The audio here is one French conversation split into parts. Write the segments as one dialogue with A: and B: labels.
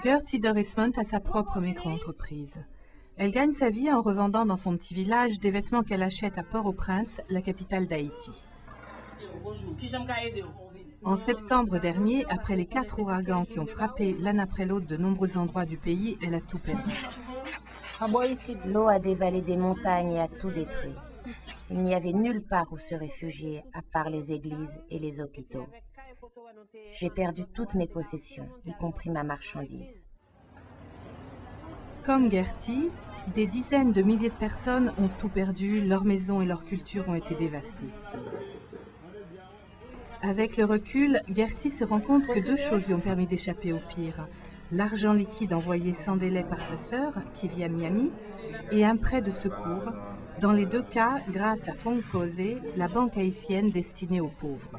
A: Gertie Dorismond a sa propre micro-entreprise. Elle gagne sa vie en revendant dans son petit village des vêtements qu'elle achète à Port-au-Prince, la capitale d'Haïti. En septembre dernier, après les 4 ouragans qui ont frappé l'un après l'autre de nombreux endroits du pays, elle a tout perdu.
B: L'eau a dévalé des montagnes et a tout détruit. Il n'y avait nulle part où se réfugier à part les églises et les hôpitaux. J'ai perdu toutes mes possessions, y compris ma marchandise.
A: Comme Gertie, des dizaines de milliers de personnes ont tout perdu, leurs maisons et leur culture ont été dévastées. Avec le recul, Gertie se rend compte que 2 choses lui ont permis d'échapper au pire. L'argent liquide envoyé sans délai par sa sœur, qui vit à Miami, et un prêt de secours, dans les 2 cas grâce à Foncosé, la banque haïtienne destinée aux pauvres.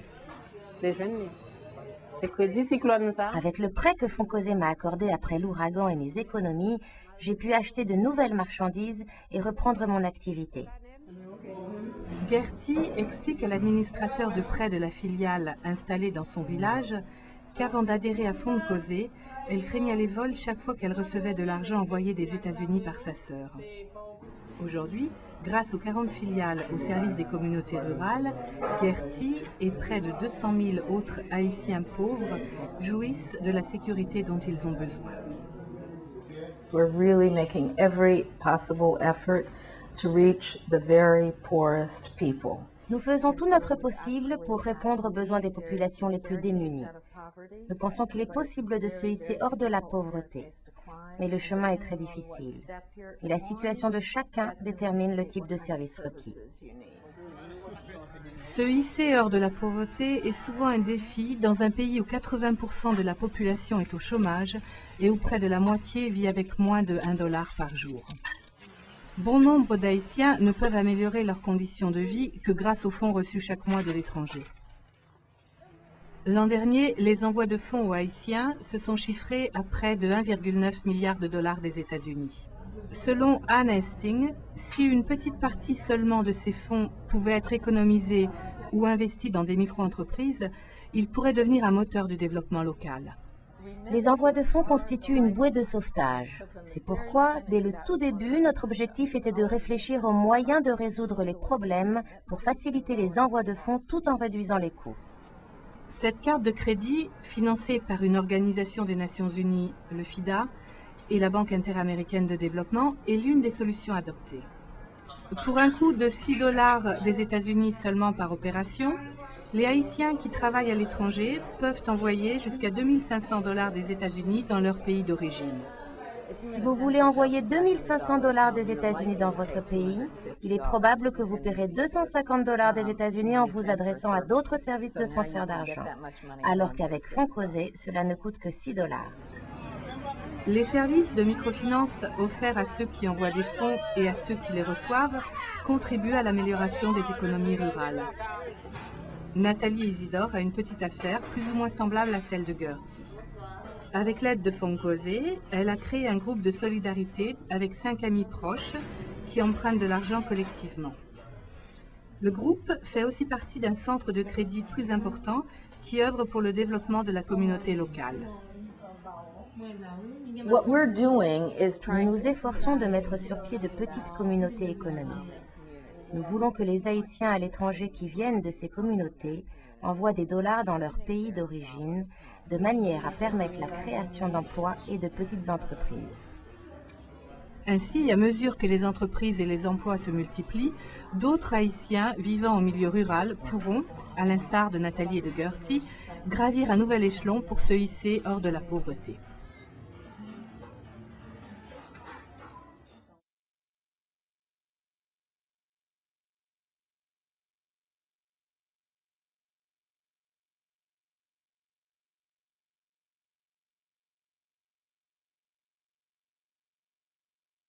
B: Avec le prêt que Foncosé m'a accordé après l'ouragan et mes économies, j'ai pu acheter de nouvelles marchandises et reprendre mon activité.
A: Gertie explique à l'administrateur de prêt de la filiale installée dans son village qu'avant d'adhérer à Foncosé, elle craignait les vols chaque fois qu'elle recevait de l'argent envoyé des États-Unis par sa sœur. Aujourd'hui, grâce aux 40 filiales au service des communautés rurales, Gertie et près de 200 000 autres Haïtiens pauvres jouissent de la sécurité dont ils ont besoin.
C: We're really making every possible effort to reach the very poorest people.
B: Nous faisons tout notre possible pour répondre aux besoins des populations les plus démunies. Nous pensons qu'il est possible de se hisser hors de la pauvreté. Mais le chemin est très difficile. Et la situation de chacun détermine le type de service requis.
A: Se hisser hors de la pauvreté est souvent un défi dans un pays où 80% de la population est au chômage et où près de la moitié vit avec moins de $1 par jour. Bon nombre d'Haïtiens ne peuvent améliorer leurs conditions de vie que grâce aux fonds reçus chaque mois de l'étranger. L'an dernier, les envois de fonds aux Haïtiens se sont chiffrés à près de 1,9 milliard de dollars des États-Unis. Selon Anne Hastings, si une petite partie seulement de ces fonds pouvait être économisée ou investie dans des micro-entreprises, ils pourraient devenir un moteur du développement local.
B: Les envois de fonds constituent une bouée de sauvetage. C'est pourquoi, dès le tout début, notre objectif était de réfléchir aux moyens de résoudre les problèmes pour faciliter les envois de fonds tout en réduisant les coûts.
A: Cette carte de crédit, financée par une organisation des Nations Unies, le FIDA, et la Banque interaméricaine de développement, est l'une des solutions adoptées. Pour un coût de $6 des États-Unis seulement par opération, les Haïtiens qui travaillent à l'étranger peuvent envoyer jusqu'à $2500 des États-Unis dans leur pays d'origine.
B: Si vous voulez envoyer $2500 des États-Unis dans votre pays, il est probable que vous paierez $250 des États-Unis en vous adressant à d'autres services de transfert d'argent, alors qu'avec Foncosé, cela ne coûte que $6.
A: Les services de microfinance offerts à ceux qui envoient des fonds et à ceux qui les reçoivent contribuent à l'amélioration des économies rurales. Nathalie Isidore a une petite affaire plus ou moins semblable à celle de Gertie. Avec l'aide de Foncosé, elle a créé un groupe de solidarité avec 5 amis proches qui empruntent de l'argent collectivement. Le groupe fait aussi partie d'un centre de crédit plus important qui œuvre pour le développement de la communauté locale.
B: Nous nous efforçons de mettre sur pied de petites communautés économiques. Nous voulons que les Haïtiens à l'étranger qui viennent de ces communautés envoient des dollars dans leur pays d'origine, de manière à permettre la création d'emplois et de petites entreprises.
A: Ainsi, à mesure que les entreprises et les emplois se multiplient, d'autres Haïtiens vivant en milieu rural pourront, à l'instar de Nathalie et de Gertie, gravir un nouvel échelon pour se hisser hors de la pauvreté.